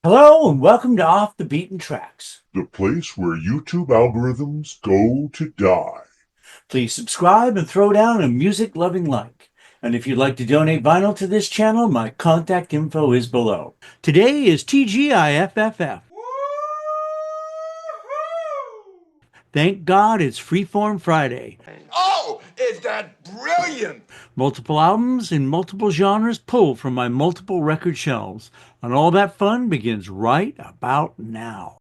Hello and welcome to Off the Beaten Tracks. The place where YouTube algorithms go to die. Please subscribe and throw down a music-loving like. And if you'd like to donate vinyl to this channel, my contact info is below. Today is TGIFFF. Thank God it's Freeform Friday. Oh, is that brilliant? Multiple albums in multiple genres pulled from my multiple record shelves. And all that fun begins right about now.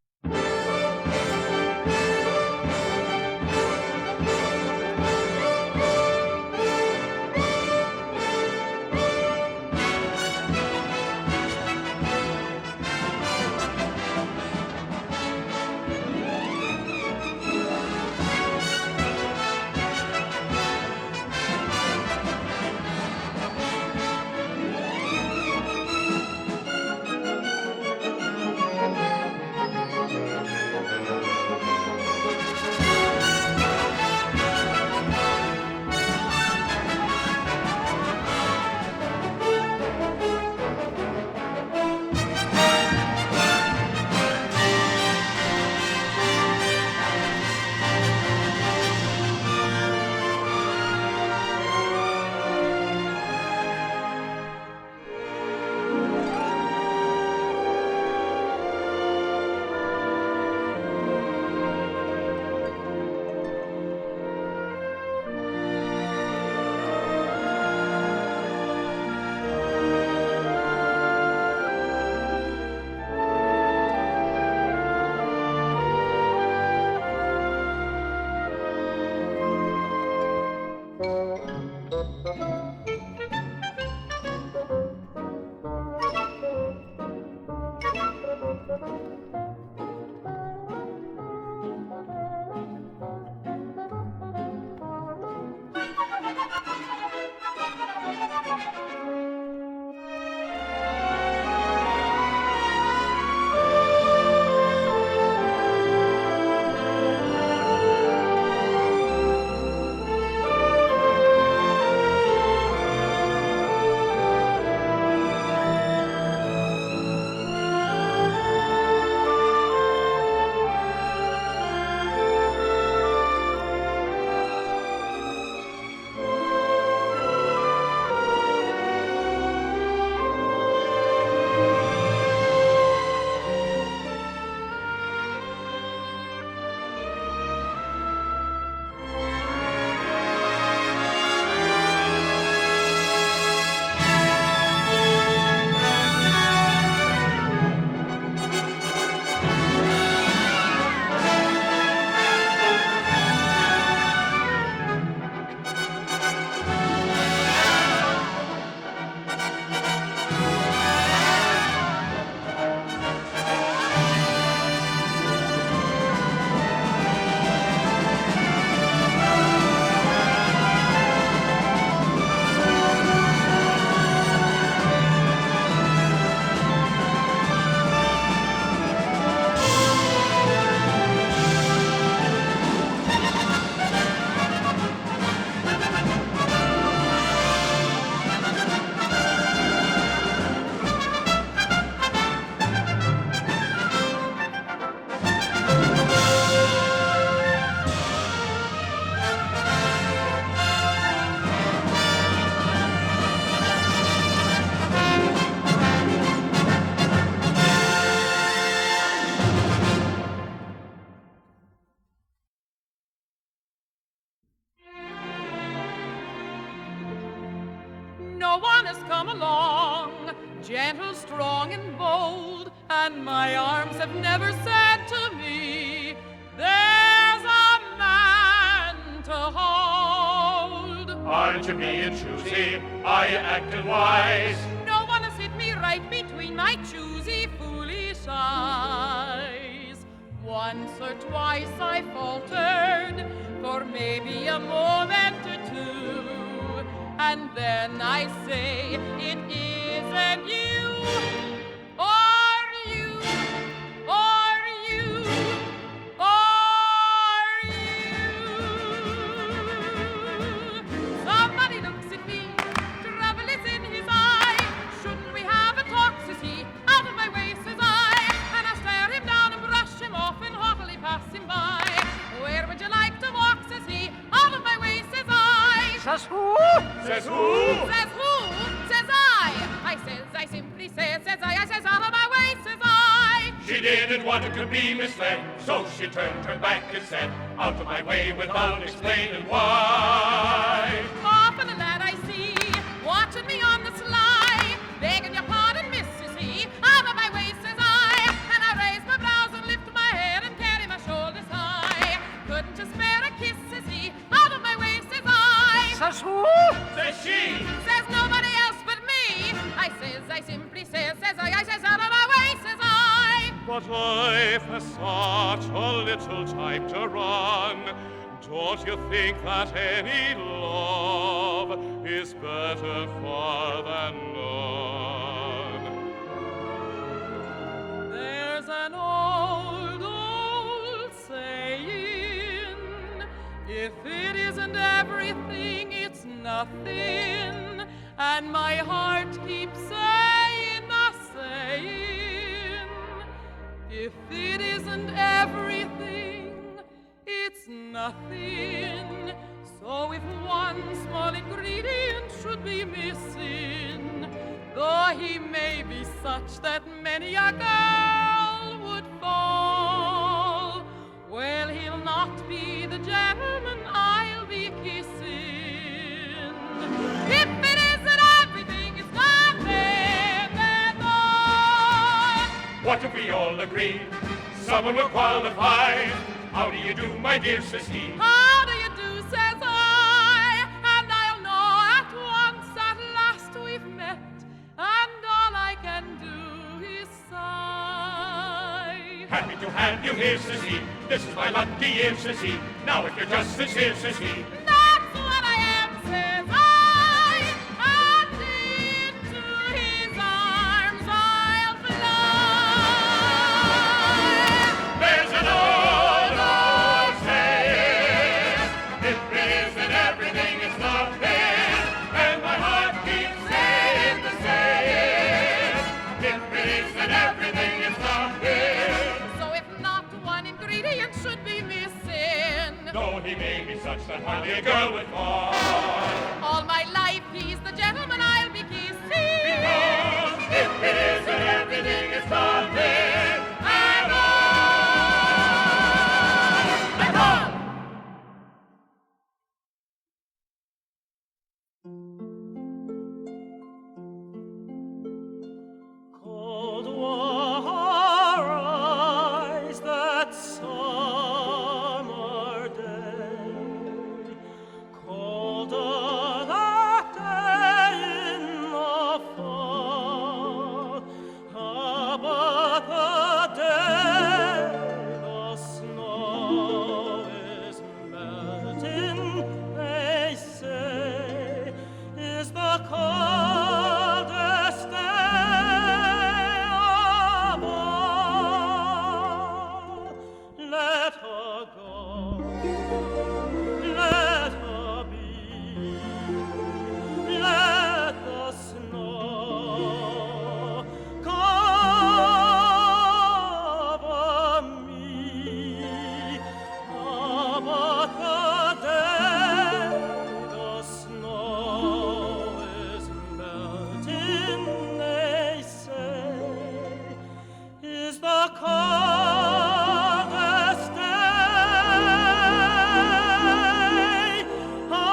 No one has come along, gentle, strong, and bold, and my arms have never said to me, there's a man to hold. Aren't you being choosy? Are you acting wise? No one has hit me right between my choosy, foolish eyes. Once or twice I faltered, for maybe a moment or two, and then I say, it isn't you, or you, or you, or you. Somebody looks at me, trouble is in his eye. Shouldn't we have a talk, says he? Out of my way, says I. Says who? Says who? Says I says, I simply says I says out of my way, says I. She didn't want to be misled, so she turned her back and said, out of my way without explaining why. Often a lad I see, watching me on the sly, begging your pardon, Mrs. E. Out of my way, says I, and I raise my brows and lift my head and carry my shoulders high. Couldn't you spare a kiss, says he, out of my way, says I. Says who? Says she. Says nobody else but me. I says, I simply says I says out of my way, says I. But life has such a little time to run. Don't you think that any love is better far than none? There's an old saying, if it isn't everything, it's nothing. And my heart keeps saying the saying, if it isn't everything, it's nothing. So if one small ingredient should be missing, though he may be such that many a girl would fall, well, he'll not be the gentleman I'll be kissing. If it isn't everything, it's nothing at all. What if we all agree? Someone will qualify. How do you do, my dear, says he. How do you do, says I, and I'll know at once at last we've met, and all I can do is sigh. Happy to have you here, says he. This is my lucky year, says he. Now if you're just sincere, says he. That's what I am, says I, and into his arms I'll fly. There's an old saying, if it isn't everything, it's nothing. And my heart keeps saying the same. If it isn't everything, it's nothing. So if not one ingredient should be missing, Though he may be such that hardly a girl would fall. all my life he's the gentleman I'll be kissing. Because if it isn't everything, it's nothing at all. At all. Cold war eyes that summer day, colder that day in the fall. But the day the snow is melting, they say, is the coldest day of all. Let her go, let her be, let the snow cover me. But the day the snow is melting, they say, is the coldest day of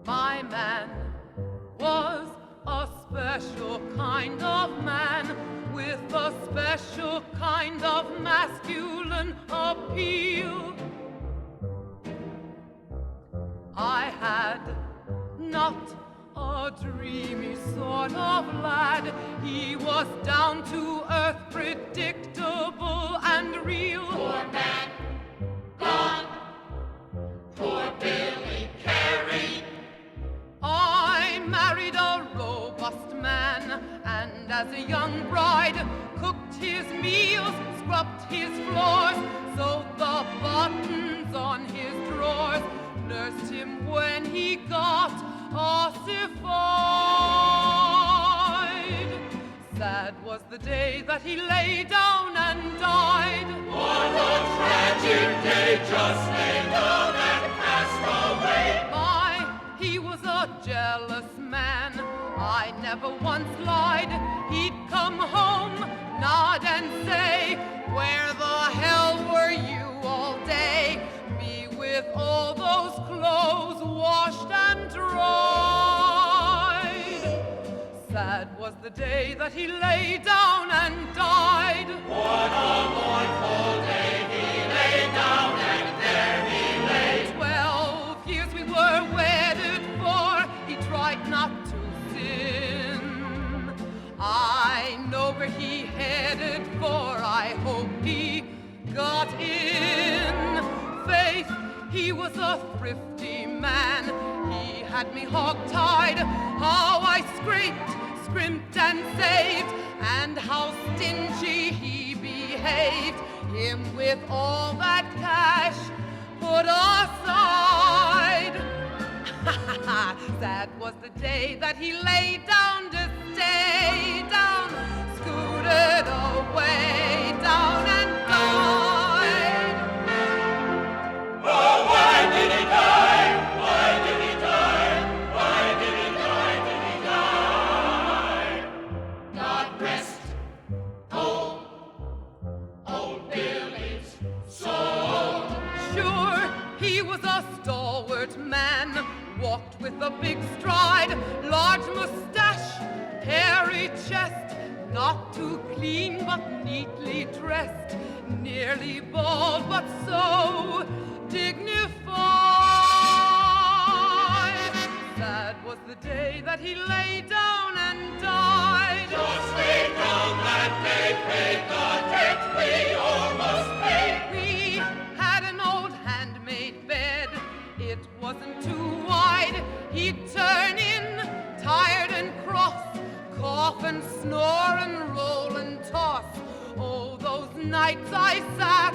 My man was a special kind of man with a special kind of masculine appeal. I had not a dreamy sort of lad. He was down to earth, predictable and real. Poor man, gone. Poor Billy Carey. I married a robust man, and as a young bride, cooked his meals, scrubbed his floors, sewed the buttons on his drawers, nursed him when he got ossified. Sad was the day that he lay down and died. What a tragic day, just lay down and passed away. My, he was a jealous man, I never once lied. He'd come home, nod and say, where the hell were you all day? Me with all those clothes washed and dried. Sad was the day that he lay down and died. What a mournful day, he lay down and there he lay. 12 years we were wedded for, he tried not to sin. I know where he headed for, I hope he got in. Faith, he was a thrifty man, he had me hog-tied. How I scraped, scrimped and saved, and how stingy he behaved. Him with all that cash put aside. That was the day that he lay down to stay down, scooted away down and died. Oh, why did he die? Why did he die? Why did he die? Did he die? God rest old Billy's soul. Sure, he was a stalwart man, walked with a big stride, large mustache, hairy chest, not too clean but neatly dressed, nearly bald but so dignified. Sad was the day that he lay down and died. Just lay down that day, paid the debt we all must pay. We had an old handmade bed, it wasn't too wide. He'd turn in, tired and cross, cough and snore and roll and toss. Oh, those nights I sat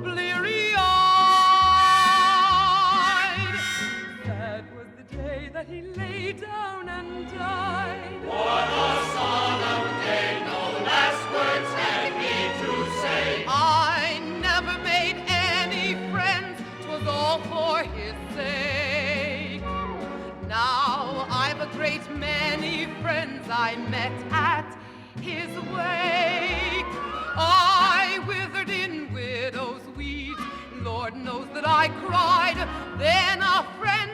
bleary-eyed. Sad was the day that he lay down and died. What a solemn day, no last words had he to say. I never made any friends, 'twas all for his sake. Now I've a great many friends I met at his wake. I withered in widow's weeds, Lord knows that I cried. Then a friend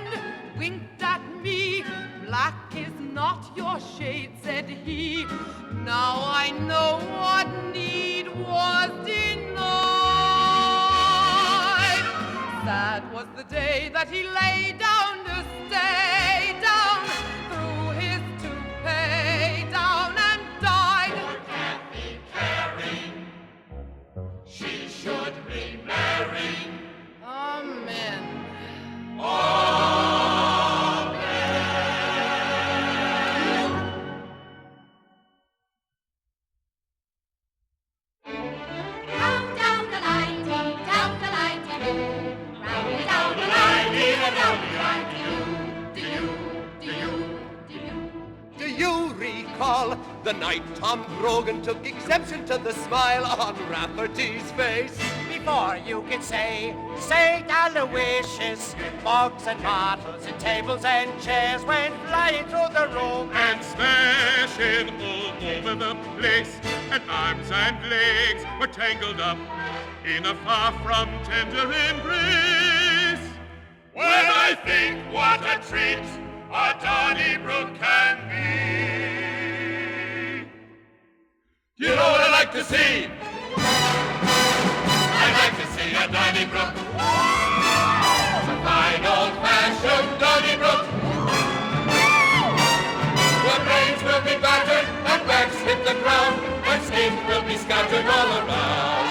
winked at me, black is not your shade, said he. Now I know what need was denied. Sad was the day that he lay down to stay down, threw his toupee down and died. Poor Kathy caring, she should remarry. Amen. Down, down the line, dee, down the line, dee, doo. Round and down the line, dee, and down the line, dee, doo, dee, doo, dee, doo. Do you recall the night Tom Grogan took exception to the smile on Rafferty's face? Before you can say down the wishes, mugs and bottles and tables and chairs went flying through the room. And smashing all over the place, and arms and legs were tangled up in a far from tender embrace. When I think what a treat a Donnybrook can be. You know what I like to see? I like to see a Donnybrook. A fine old-fashioned Donnybrook. Where brains will be battered and backs hit the ground, and skin will be scattered all around.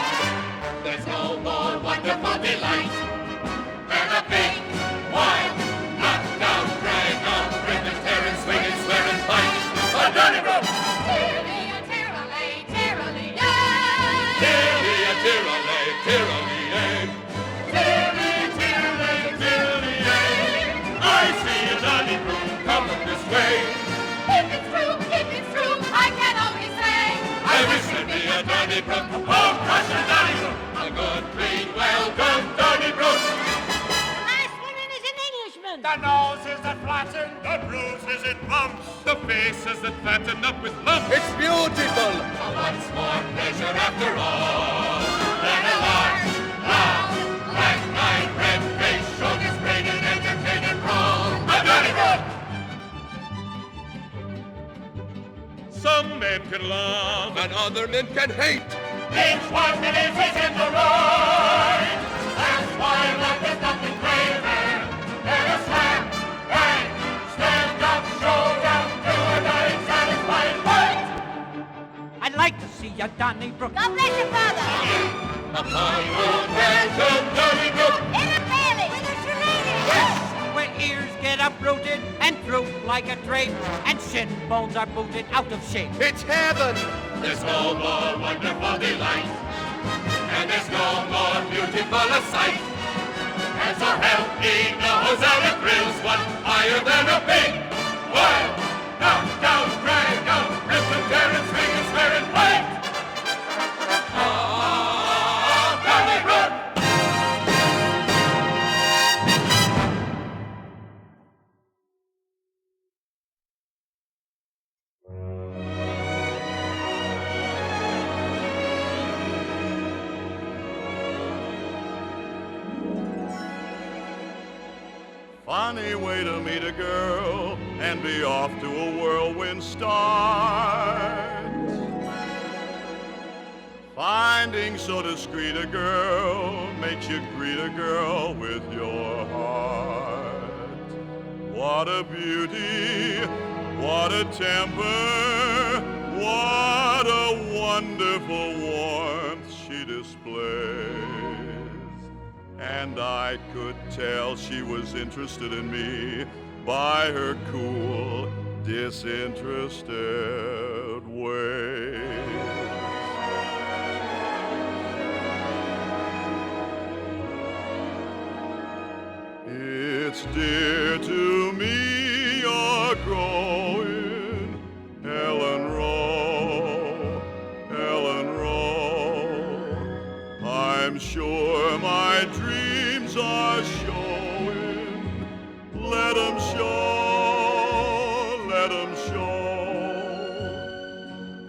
There's no more wonderful delight than a big, wild, knock-down, drag-on, rip and tear and swing and swear and fight. A Donnybrook! Tear-a-lee, tear-a-lay, tear-a-lee, yay! Tear-a-lee, tear-a-lay, Donnybrook, home crusher Donnybrook, a good, clean, well-done Donnybrook. The last one in is an Englishman. The noses that flatten, The bruises it bumps, the faces that fatten up with lumps. It's beautiful. A once more pleasure after all. Then a large, loud, black-eyed, red-faced, shoulder-sprayed, entertainer brawl. A Donnybrook! Some men can love, And other men can hate. each one believes he's in the right. That's why life is nothing braver than a slap, bang, stand up, showdown, do or die, satisfied fight. I'd like to see you, Donnybrook. God bless your father. A fine old mansion, Donnybrook. In a valley with a shillelagh. Where ears get uprooted and droop like a drape, and shin bones are booted out of shape. It's heaven. There's no more wonderful delight, and there's no more beautiful a sight. And so help me knows how it thrills one higher than a big, wild, knock down, drag out, rip and tear and swing and swear and fight. Ah, Donnybrook! Funny way to meet a girl and be off to a whirlwind start. Finding so discreet a girl makes you greet a girl with your heart. What a beauty, what a temper, what a wonderful warmth she displays. And I could tell she was interested in me by her cool, disinterested ways. It's dear to me you're growing, Ellen Rowe, Ellen Rowe. I'm sure my dreams are showing. Let 'em show, let 'em show.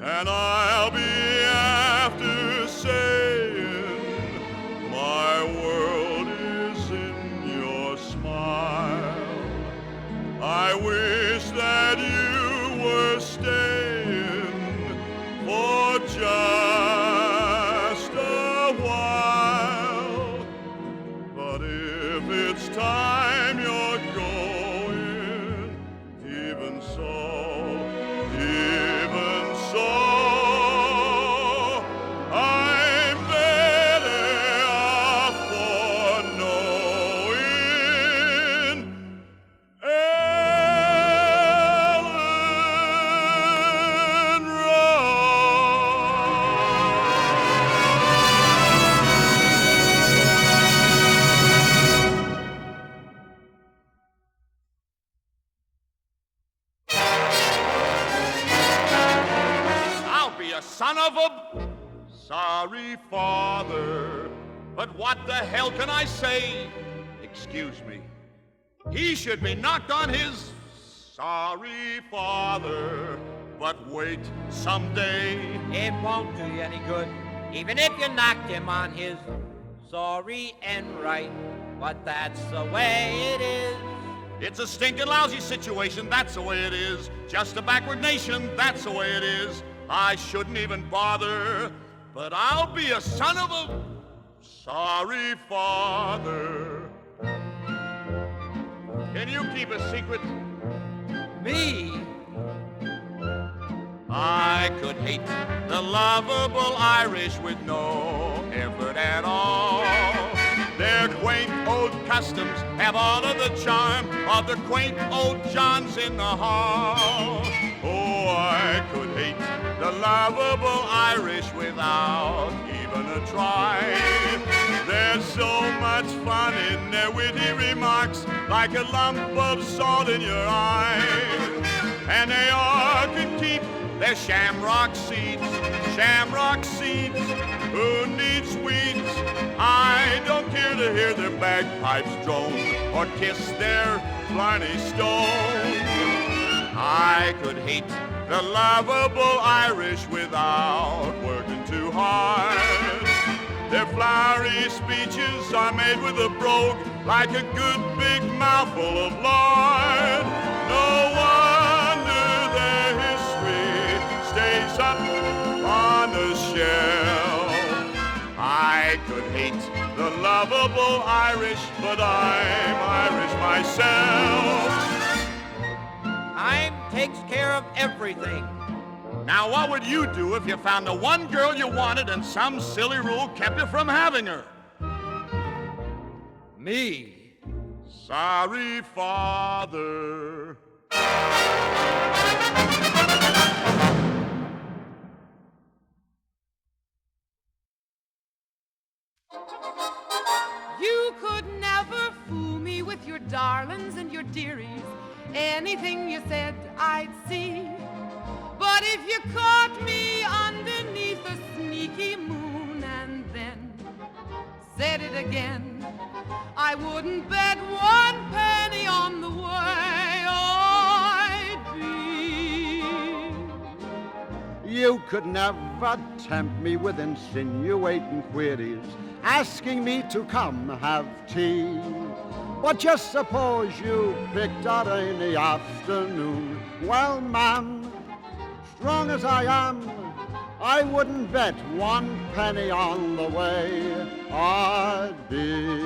And I'll be after saying my world is in your smile. I wish that you were staying for just a while. But if it's time you're going, even so, I'm better off for knowing Ellen I'll be a son of a... Sorry, father, but what the hell can I say? Excuse me. He should be knocked on his... Sorry, father, but wait someday. It won't do you any good, even if you knocked him on his sorry and right. But that's the way it is. It's a stinking lousy situation, that's the way it is. Just a backward nation, that's the way it is. I shouldn't even bother, but I'll be a son of a... Sorry, father. Can you keep a secret? Me? I could hate the lovable Irish with no effort at all. Their quaint old customs have all of the charm of the quaint old Johns in the hall. Oh, I could hate the lovable Irish without even a try. There's so much fun in their witty remarks, like a lump of salt in your eye. And they all can keep their shamrock seats needs, who needs sweets. I don't care to hear their bagpipes drone or kiss their blarney stone. I could hate the lovable Irish without working too hard. Their flowery speeches are made with a brogue like a good big mouthful of lard. No wonder their history stays up on the shelf. I could hate the lovable Irish, but I'm Irish myself. Time takes care of everything. Now what would you do if you found the one girl you wanted and some silly rule kept you from having her? Me. Sorry, Father. You could never fool me with your darlings and your dearies. Anything you said, I'd see. But if you caught me underneath a sneaky moon and then said it again, I wouldn't bet one penny on the way I'd be. You could never tempt me with insinuating queries, asking me to come have tea. But just suppose you picked out in the afternoon. Well, ma'am, strong as I am, I wouldn't bet one penny on the way I'd be.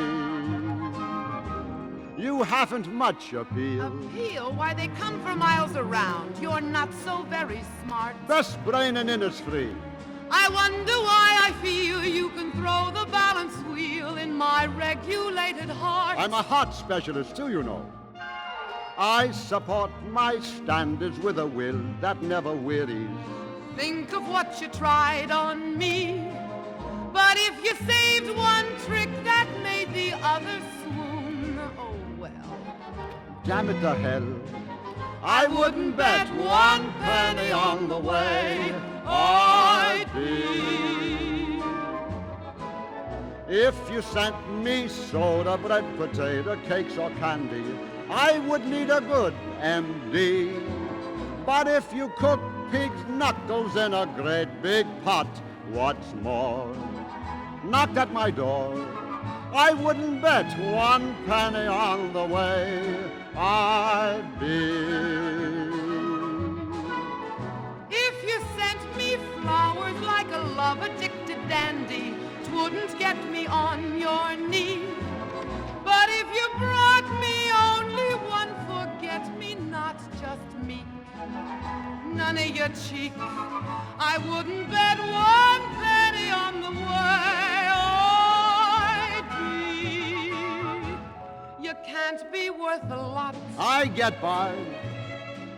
You haven't much appeal. Appeal? Why, they come for miles around. You're not so very smart. Best brain in industry. I wonder why I feel you can throw the balance wheel in my regulated heart. I'm a heart specialist too, you know. I support my standards with a will that never wearies. Think of what you tried on me. But if you saved one trick that made the other swoon, oh well. Damn it to hell. I wouldn't bet one penny on the way I'd be. If you sent me soda, bread, potato, cakes, or candy, I would need a good MD. But if you cook pig's knuckles in a great big pot, what's more, knocked at my door, I wouldn't bet one penny on the way I'd be. If you sent me flowers like a love-addicted dandy, 'twouldn't get me on your knee. But if you brought me only one forget-me-not, just meek, none of your cheek, I wouldn't bet one penny on the way I'd be. You can't be worth a lot. I get by.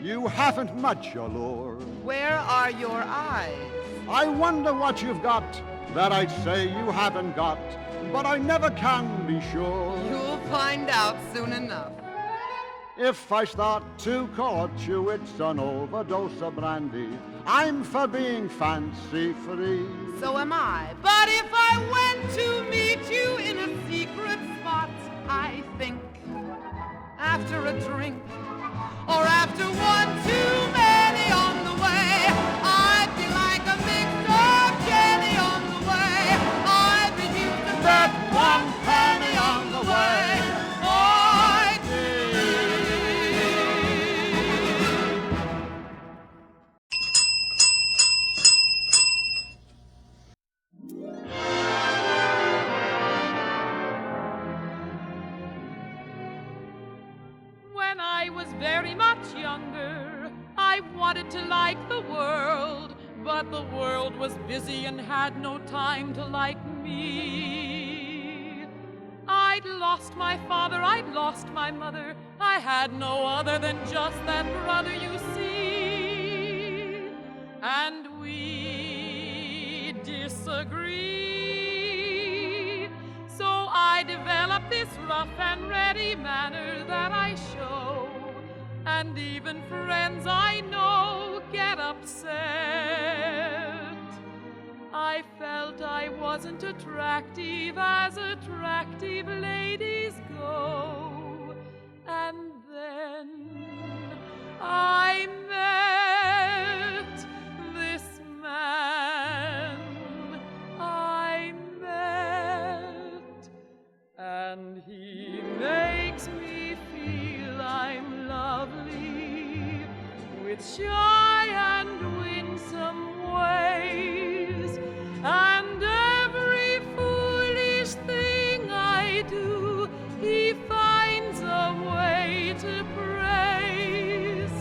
You haven't much allure. Where are your eyes? I wonder what you've got that I'd say you haven't got, but I never can be sure. You'll find out soon enough. If I start to court you, it's an overdose of brandy. I'm for being fancy-free. So am I. But if I went to meet you in a secret spot, I think, after a drink, or after one too many on the way, I'd be like a mix of jelly on the way. I'd refuse to bet one penny on the way I'd When I was very much younger, I wanted to like the world, but the world was busy and had no time to like me. I'd lost my father, I'd lost my mother, I had no other than just that brother, you see. And we disagree. So I developed this rough and ready manner that I show, and even friends I know get upset. I felt wasn't attractive as attractive ladies go. And then I met this man I met, and he makes me feel I'm lovely with shy and winsome ways, and every foolish thing I do he finds a way to praise.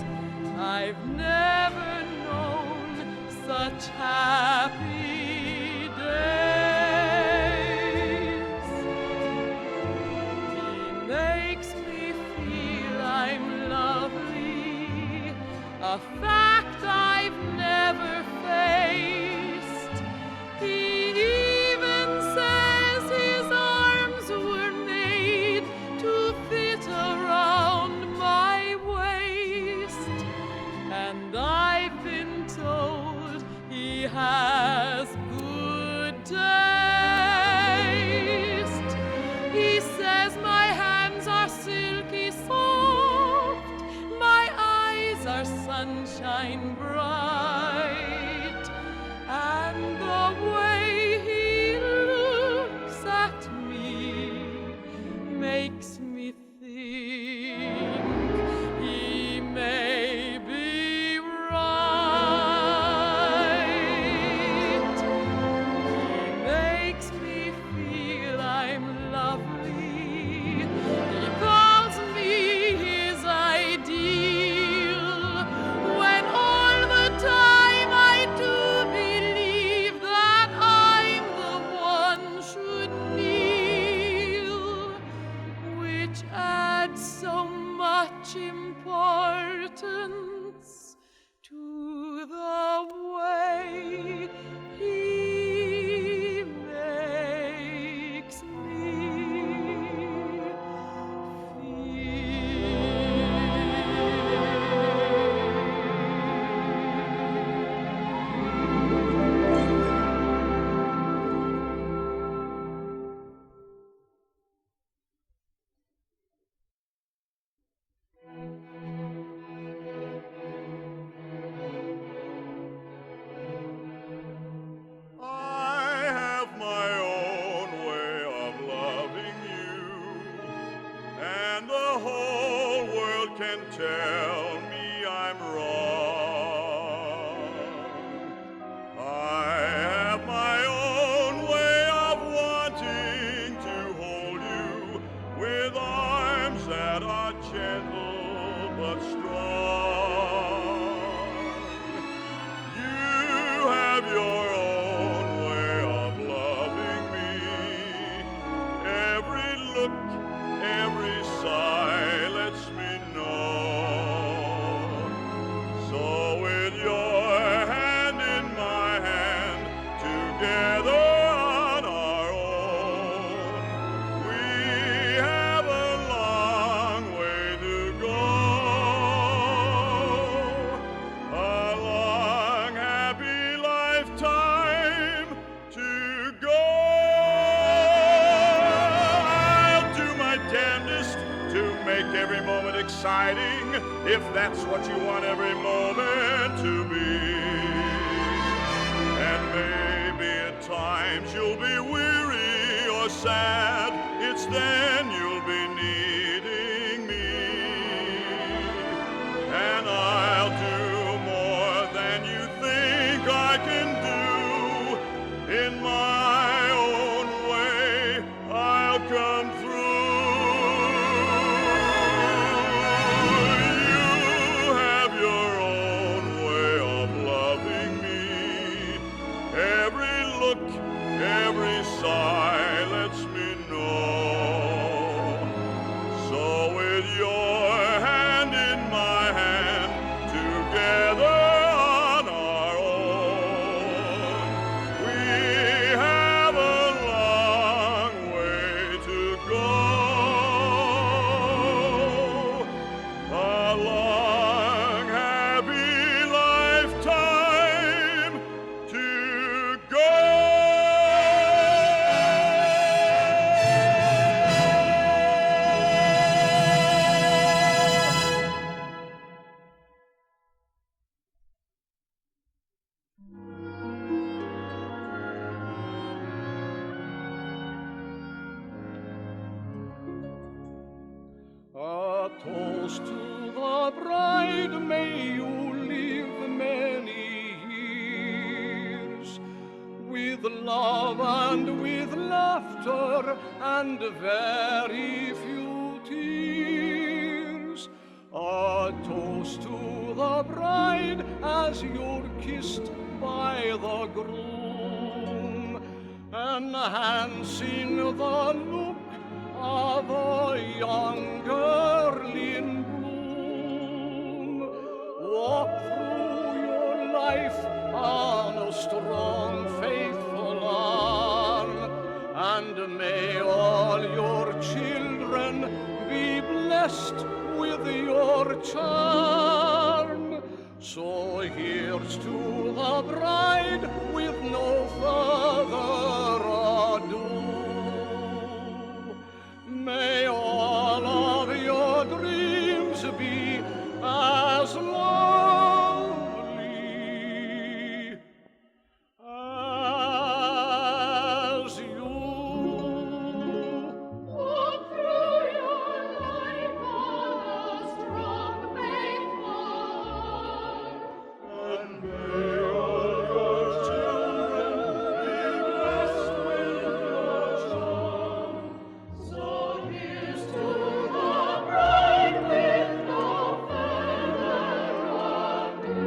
I've never known such happy days. He makes me feel I'm lovely, a fact I've never faced. He even says his arms were made to fit around my waist, and I've been told he has good taste. He says my hands are silky soft, my eyes are sunshine bright, and the way he looks at me makes me think he may be right. He makes me feel I'm lovely. He calls me his ideal, when all the time I do believe that I'm the one should kneel, which adds so much importance to the way he makes me I have my own way of loving you, and the whole world can tell me I'm wrong. I have my own way of wanting to hold you with arms that are gentle but strong. You have your own way of loving me. Every look, every sigh lets me know. So with your hand in my hand, together on our own, we have a long way to go. A long, happy lifetime to go. I'll do my damnedest to make every moment exciting, if that's what you want every moment to be. And maybe at times you'll be weary or sad, it's then you'll be needing me. And I'll do more than you think I can do. In my own way, I'll come through. You have your own way of loving me. Every look, every sigh lets me know. bride, may you live many years, with love and with laughter and very few tears. A toast to the bride as you're kissed by the groom, enhancing the look of a young girl in bloom. Walk through your life on a strong, faithful arm, and may all your children be blessed with your charm. So here's to the bride with no further ado. May all of your dreams be as lovely as you. Walk through your life on a strong, faithful arm, And may all your children be blessed with your charm. so here's to the bride with no further ado.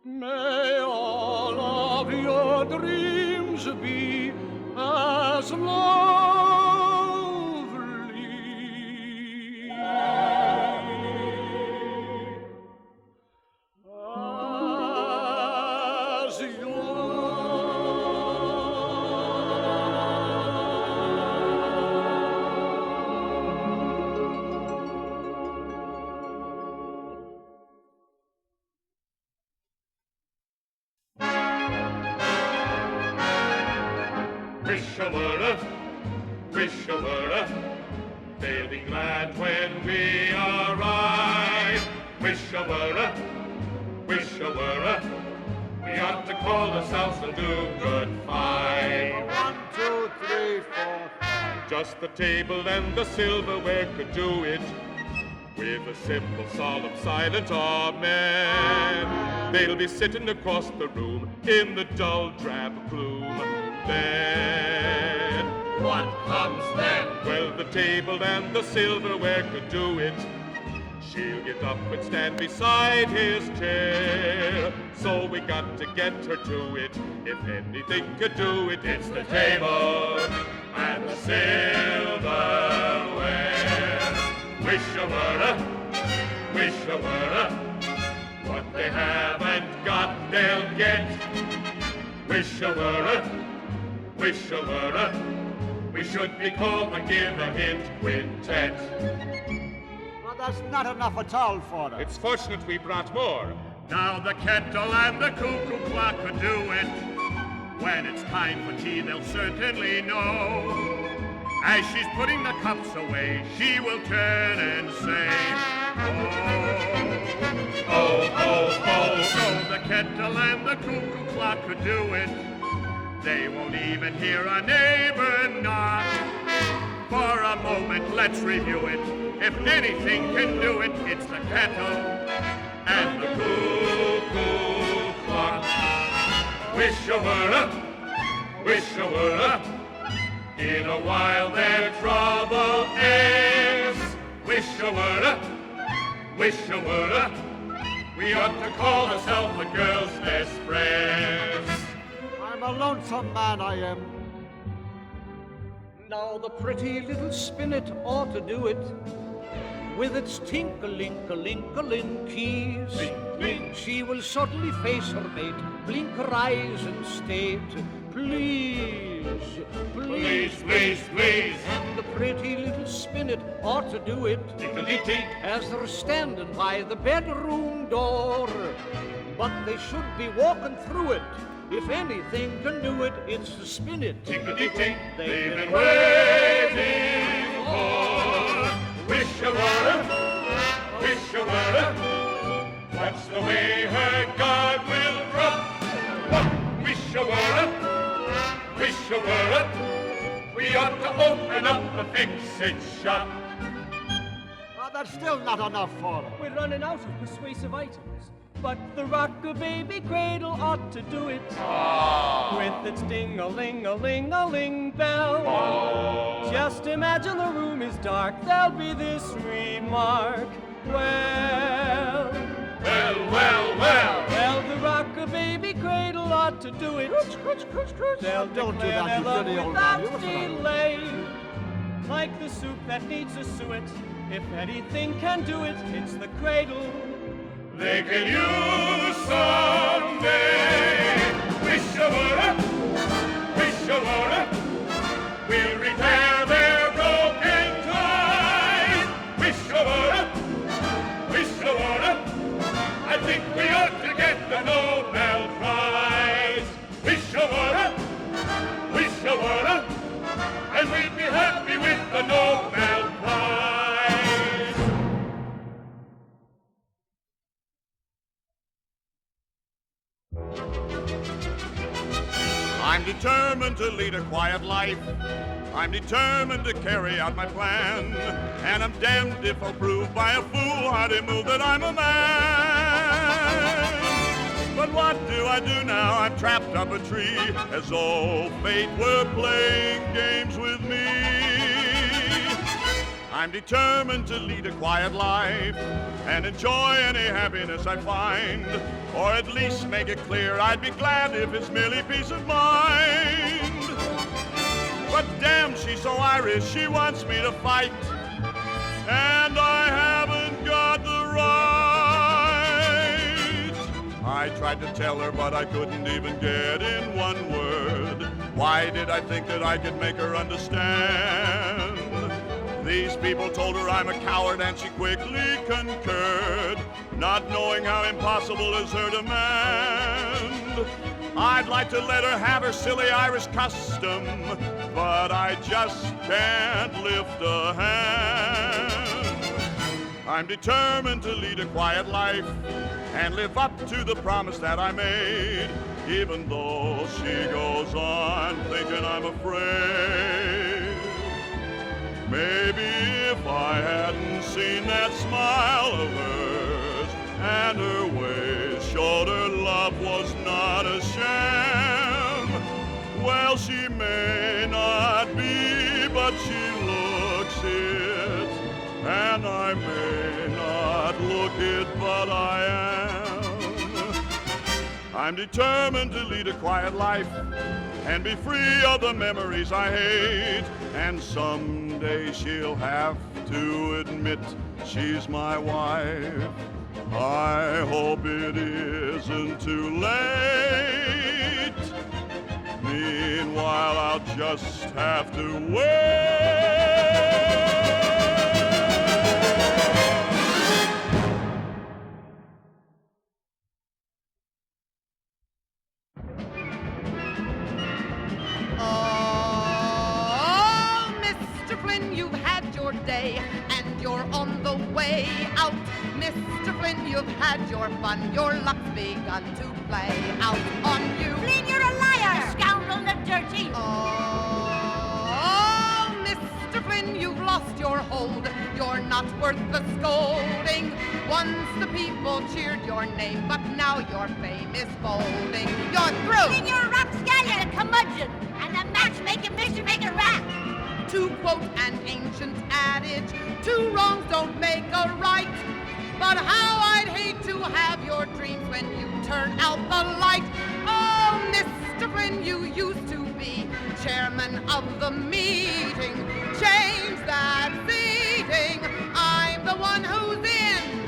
May all of your dreams be as lovely as you. Wisha, Wurra, Wisha, Wurra, they'll be glad when we arrive. Wisha, Wurra, Wisha, Wurra, we ought to call ourselves and do good 5. 1, 2, 3, 4, 5. Just the table and the silverware could do it, with a simple, solemn, silent amen. They'll be sitting across the room in the dull, drab gloom. Then What comes then? well, the table and the silverware could do it. She'll get up and stand beside his chair. So we got to get her to it. If anything could do it, it's the table and the silverware. Wisha, Wurra, Wisha, Wurra, what they haven't got, they'll get. Wisha, Wurra, Wisha, Wurra, we should be called the Give a Hint Quintet. Well, that's not enough at all for us. It's fortunate we brought more. Now the kettle and the cuckoo clock could do it. When it's time for tea, they'll certainly know. As she's putting the cups away, she will turn and say, oh, Oh, oh, oh. so the kettle and the cuckoo clock could do it. They won't even hear a neighbor knock. For a moment, let's review it. If anything can do it, it's the kettle and the cuckoo clock. Wisha, Wurra, Wisha, Wurra, in a while their trouble ends. Wisha, Wurra, Wisha, Wurra, we ought to call ourselves the girls' best friends. I'm a lonesome man, I am. Now the pretty little spinet ought to do it, with its tinkle-link-a-link-a-link keys. Blink. She will suddenly face her mate, blink her eyes and state, please, Please, please, please. And the pretty little spinet ought to do it, Tinkle-tink. as they're standing by the bedroom door. But they should be walking through it. If anything can do it, it's the spinet. Tinkle-tink. They've been waiting for. Wisha, Wurra, Wisha, Wurra, watch the way her guard will drop. Wisha, Wurra, Wisha, Wurra, we ought to open up a fix-it shop. Oh, that's Still not enough for her. We're running out of persuasive items. But the rock-a-baby cradle ought to do it. With its ding-a-ling-a-ling-a-ling bell. Just imagine the room is dark, there'll be this remark. Well, the rock-a-baby cradle ought to do it. They'll Don't do declare that, their you love silly old without man. You listen to me. delay. Like the soup that needs a suet, if anything can do it, it's the cradle. They can use someday. Wisha, Wurra, Wisha, Wurra. We'll repair their broken ties. Wisha, Wurra, Wisha, Wurra. I think we ought to get the Nobel Prize. Wisha, Wurra, Wisha, Wurra. And we'd be happy with the Nobel Prize. I'm determined to lead a quiet life. I'm determined to carry out my plan. And I'm damned if I'll prove by a foolhardy move that I'm a man. But what do I do now? I'm trapped up a tree, as though fate were playing games with me. I'm determined to lead a quiet life and enjoy any happiness I find, or at least make it clear I'd be glad if it's merely peace of mind. But damn, she's so Irish, she wants me to fight, and I haven't got the right. I tried to tell her, but I couldn't even get in one word. Why did I think that I could make her understand? These people told her I'm a coward, and she quickly concurred, not knowing how impossible is her demand. I'd like to let her have her silly Irish custom, but I just can't lift a hand. I'm determined to lead a quiet life and live up to the promise that I made, even though she goes on thinking I'm afraid. Maybe if I hadn't seen that smile of hers and her ways showed her love was not a sham. Well, she may not be, but she looks it, and I may not look it, but I am. I'm determined to lead a quiet life and be free of the memories I hate, and someday she'll have to admit she's my wife. I hope it isn't too late. Meanwhile, I'll just have to wait. Oh, Mr. Flynn, you've had your day, and you're on the way out. Mr. Flynn, you've had your fun, your luck's begun to play out on you. Flynn, you're a liar! A scoundrel and a dirty! Oh, Mr. Flynn, you've lost your hold, you're not worth the scolding. Once the people cheered your name, but now your fame is folding. You're through! Flynn, you're a rapscallion, a curmudgeon, and a matchmaking, mischief-making rat! To quote an ancient adage, two wrongs don't make a right. But how I'd hate to have your dreams when you turn out the light. Oh, Mr. Flynn, you used to be chairman of the meeting. Change that seating. I'm the one who's in.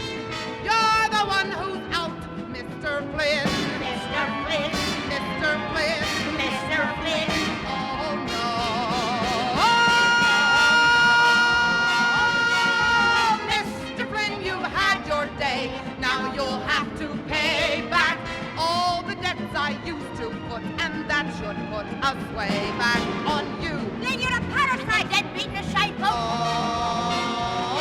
You're the one who's out, Mr. Flynn. Mr. Flynn! Mr. Flynn. Mr. Flynn! Oh, no. Now you'll have to pay back all the debts I used to put, and that should put us way back on you. Flynn, you're a parasite, dead-beaten a shypo!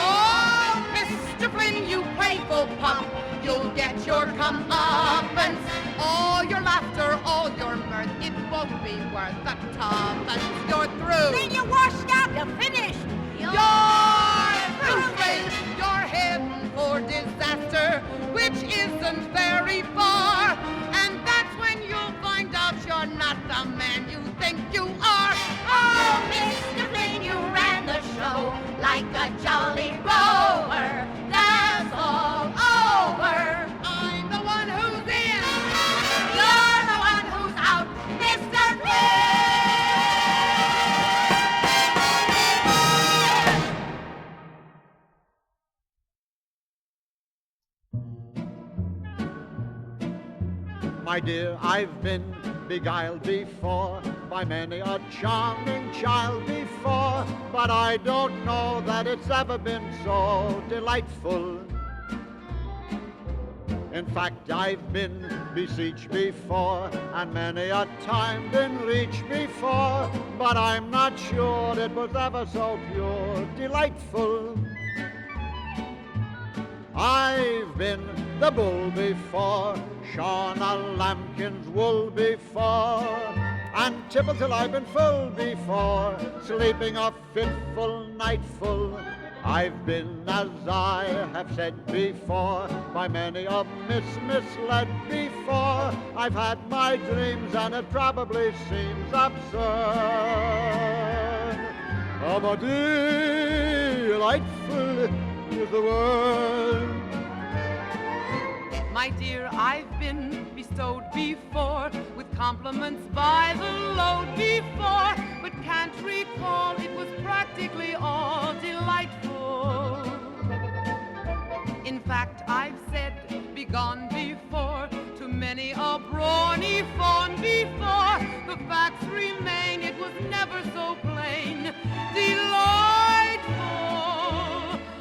Oh, Mr. Flynn, you playful pump, you'll get your comeuppance. All your laughter, all your mirth, it won't be worth a tuppence. You're through. Flynn, you're washed up! You're finished! You're through, Flynn. You're here. My dear, I've been beguiled before by many a charming child before, but I don't know that it's ever been so delightful. In fact, I've been beseeched before, and many a time been reached before, but I'm not sure it was ever so pure delightful. I've been the bull before, shorn a lambkin's wool before, and tippled till I've been full before, sleeping a fitful nightful. I've been, as I have said before, by many a misled before. I've had my dreams and it probably seems absurd. Oh, but delightful is the word. My dear, I've been bestowed before with compliments by the load before, but can't recall it was practically all delightful. In fact, I've said begone before to many a brawny fawn before. The facts remain, it was never so plain delightful.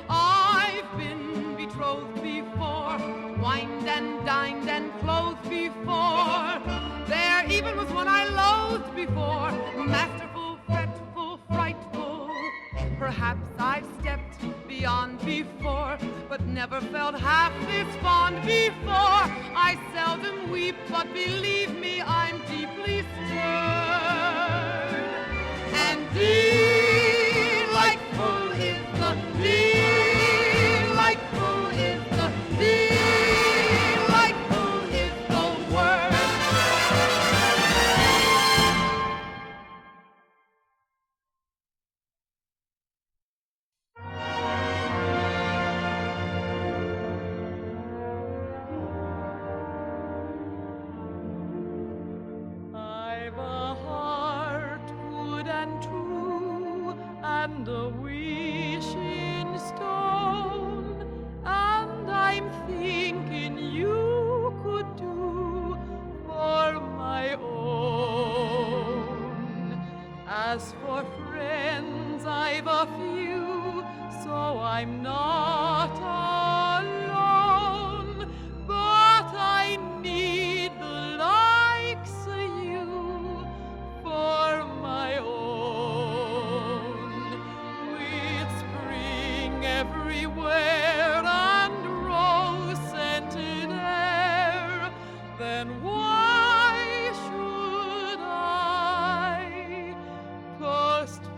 I've been betrothed before, wined and dined and clothed before. There even was one I loathed before, masterful, fretful, frightful. Perhaps I've stepped beyond before, but never felt half this fond before. I seldom weep, but believe me, I'm deeply stirred. And delightful is the delightful is the delightful is the word. I've a heart good and true, and a wish in stone, and I'm thinking you could do for my own. As for friends, I've a few, so I'm not alone, but I need the likes of you for my own. With spring everywhere and rose-scented air, then why should I postpone?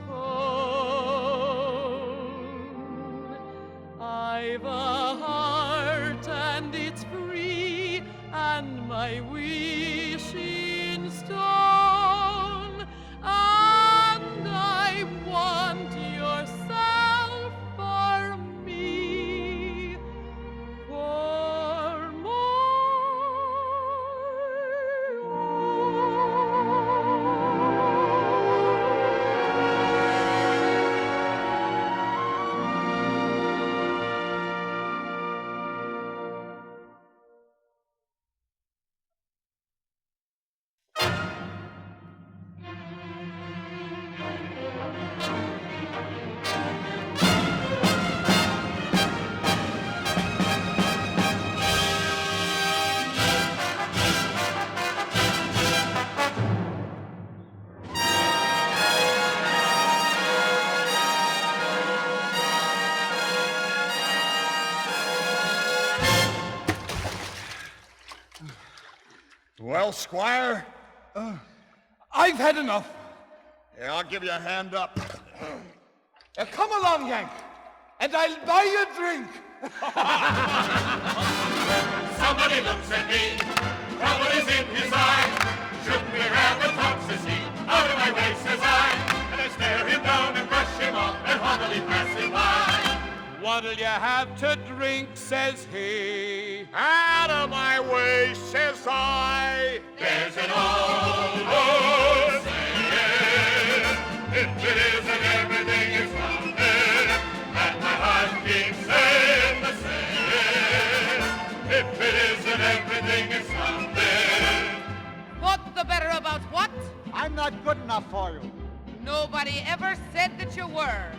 I've a heart and it's free, and my wish in stone, and I want yourself for me, for my Well, Squire? I've had enough. Yeah, I'll give you a hand up. Come along, Yank, and I'll buy you a drink. Somebody looks at me, trouble is in his eye. Shouldn't we have a talk, says he, out of my way, says I. And I stare him down and brush him off and haughtily pass him by. What'll you have to drink, says he. Out of my way, says I. There's an old saying, if it isn't everything, it's nothing. And my heart keeps saying the same. If it isn't everything, it's nothing. nobody ever said that you were.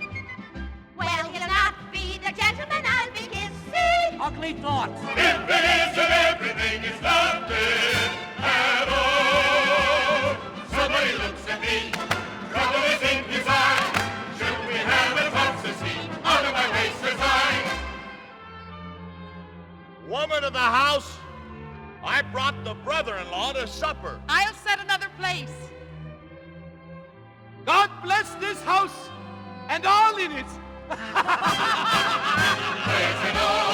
Well, he'll not be the gentleman I'll be kissing. Ugly thoughts. If it isn't everything, it's nothing at all. Somebody looks at me, trouble is in his eye. Should we have a talk, says he, out of my way, says I. Woman of the house, I brought the brother-in-law to supper. I'll set another place. God bless this house and all in it. Praise the Lord.